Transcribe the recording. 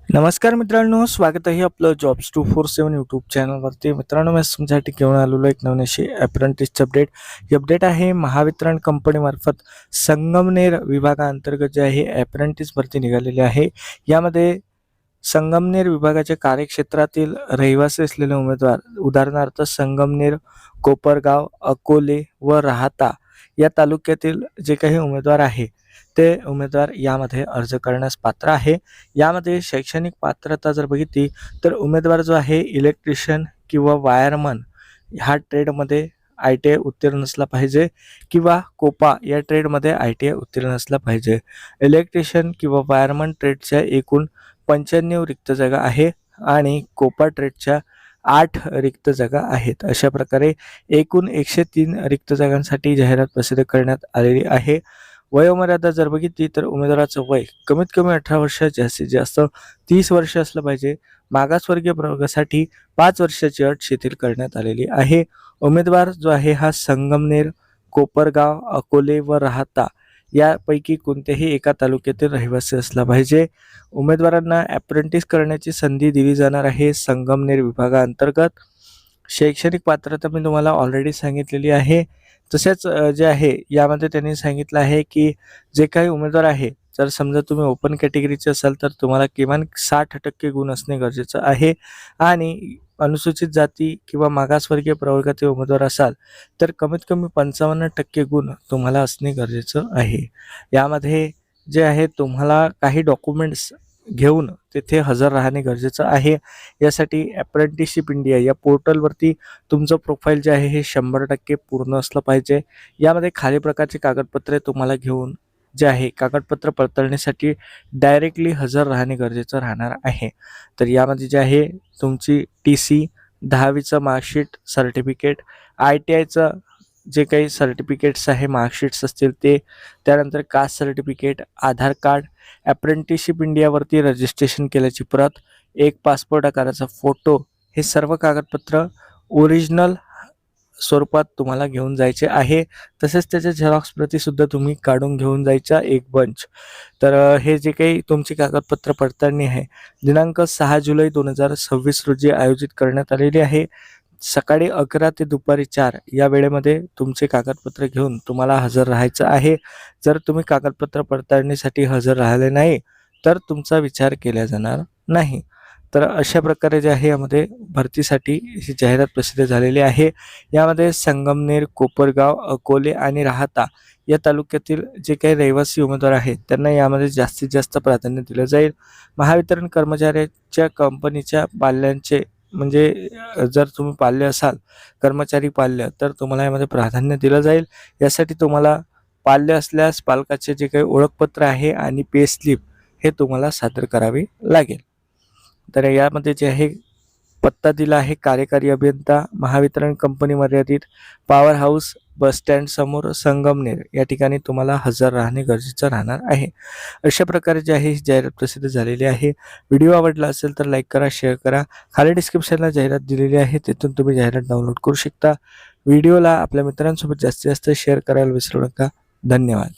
नमस्कार मित्रांनो, स्वागत आहे आपलं जॉब्स 247 यूट्यूब चॅनलवरती. मित्रांनो, मी तुमच्यासाठी घेऊन आलेलो एक नवीन अशी अप्रेंटिसची अपडेट. ही अपडेट आहे महावितरण कंपनीमार्फत संगमनेर विभागाअंतर्गत जे आहे अप्रेंटिस भरती निघालेली आहे. यामध्ये संगमनेर विभागाच्या कार्यक्षेत्रातील रहिवासी असलेले उमेदवार, उदाहरणार्थ संगमनेर, कोपरगाव, अकोले व राहाता या तालुक्यातील जे काही उमेदवार आहे ते उमेदवार यामध्ये अर्ज करण्यास पात्र आहे. यामध्ये शैक्षणिक पात्रता जर बघितली तर उमेदवार जो आहे इलेक्ट्रिशियन किंवा वायरमन ह्या ट्रेडमध्ये ITI उत्तीर्ण असला पाहिजे किंवा कोपा या ट्रेडमध्ये ITI उत्तीर्ण असला पाहिजे. इलेक्ट्रिशियन किंवा वायरमन ट्रेडच्या एकूण 95 रिक्त जागा आहे आणि कोपा ट्रेडच्या 8 रिक्त जागा आहेत. अशा प्रकारे एकूण 103 रिक्त जागांसाठी जाहिरात प्रसिद्ध करण्यात आलेली आहे. वयोमर्यादा जर बघितली तर उमेदवाराचं वय कमीत कमी 18 वर्ष, जास्तीत जास्त 30 वर्ष असलं पाहिजे. मागासवर्गीय प्रवर्गासाठी 5 वर्षाची अट शिथिल करण्यात आलेली आहे. उमेदवार जो आहे हा संगमनेर, कोपरगाव, अकोले व राहाता यापैकी कोणत्याही एका तालुक्यातील रहिवासी असला पाहिजे. उमेदवारांना अप्रेंटिस करण्याची संधी दिली जाणार आहे संगमनेर विभागाअंतर्गत. शैक्षणिक पात्रता मी तुम्हाला ऑलरेडी सांगितलेली आहे. तसेच जे आहे यामध्ये त्यांनी सांगितलं आहे की जे काही उमेदवार आहे, जर समजा तुम्ही ओपन कॅटेगरीचे असाल तर तुम्हाला किमान 60% गुण असणे गरजेचं आहे आणि अनुसूचित जाती किंवा मागासवर्गीय प्रवर्गातील उमेदवार असाल तर कमीत कमी 55% गुण तुम्हाला असणे गरजेचं आहे. यामध्ये जे आहे तुम्हाला काही डॉक्युमेंट्स घेऊन तिथे हजर राहणे गरजेचं आहे. यासाठी अप्रेंटिसशिप इंडिया या पोर्टलवरती तुमचं प्रोफाईल जे आहे हे 100% पूर्ण असलं पाहिजे. यामध्ये खालील प्रकारची कागदपत्रे तुम्हाला घेऊन जे आहे कागदपत्र पडताळणीसाठी डायरेक्टली हजर राहणे गरजेचं राहणार आहे. तर यामध्ये जे आहे तुमची TC, 10वीचं मार्कशीट, सर्टिफिकेट, ITIचं जे काही सर्टिफिकेट्स आहे, मार्कशीट्स असतील ते, त्यानंतर कास्ट सर्टिफिकेट, आधार कार्ड, अप्रेंटिसशिप इंडियावरती रजिस्ट्रेशन केल्याची प्रत, एक पासपोर्ट आकाराचा फोटो, हे सर्व कागदपत्र ओरिजिनल स्वरूपात तुम्हाला घेऊन जायचे आहे. तसेच त्याच्या झेरॉक्स प्रतीसुद्धा तुम्ही काढून घेऊन जायच्या एक बंच. तर हे जे काही तुमची कागदपत्र पडताळणी आहे दिनांक 6 जुलै 2026 रोजी आयोजित करण्यात आलेली आहे. सकाळी 11 ते दुपारी 4 या वेळेमध्ये तुमचे कागदपत्र घेऊन तुम्हाला हजर राहायचं आहे. जर तुम्ही कागदपत्र पडताळणीसाठी हजर राहिले नाही तर तुमचा विचार केला जाणार नाही. तर अशा प्रकारे जे आहे यामध्ये भरतीसाठी ही जाहिरात प्रसिद्ध झालेली आहे. यामध्ये संगमनेर, कोपरगाव, अकोले आणि राहाता या तालुक्यातील जे काही रहिवासी उमेदवार आहेत त्यांना यामध्ये जास्तीत जास्त प्राधान्य दिलं जाईल. महावितरण कर्मचाऱ्याच्या कंपनीच्या पाल्यांचे म्हणजे जर तुम्ही पाल्य असाल, कर्मचारी पाल्य, तर तुम्हाला यामध्ये प्राधान्य दिलं जाईल. यासाठी तुम्हाला पाल्य असल्यास पालकाचे जे काही ओळखपत्र आहे आणि पे स्लिप हे तुम्हाला सादर करावे लागेल. तर यामध्ये जे आहे पत्ता दिला आहे कार्यकारी अभियंता, महावितरण कंपनी मर्यादित, पॉवर हाऊस, बस स्टँड समोर, संगमनेर या ठिकाणी तुम्हाला हजर राहणे गरजेचं राहणार आहे. अशा प्रकारे जे आहे ही जाहिरात प्रसिद्ध झालेली आहे. व्हिडिओ आवडला असेल तर लाईक करा, शेअर करा. खाली डिस्क्रिप्शनला जाहिरात दिलेली आहे, तिथून तुम्ही जाहिरात डाउनलोड करू शकता. व्हिडिओला आपल्या मित्रांसोबत जास्तीत जास्त शेअर करायला विसरू नका. धन्यवाद.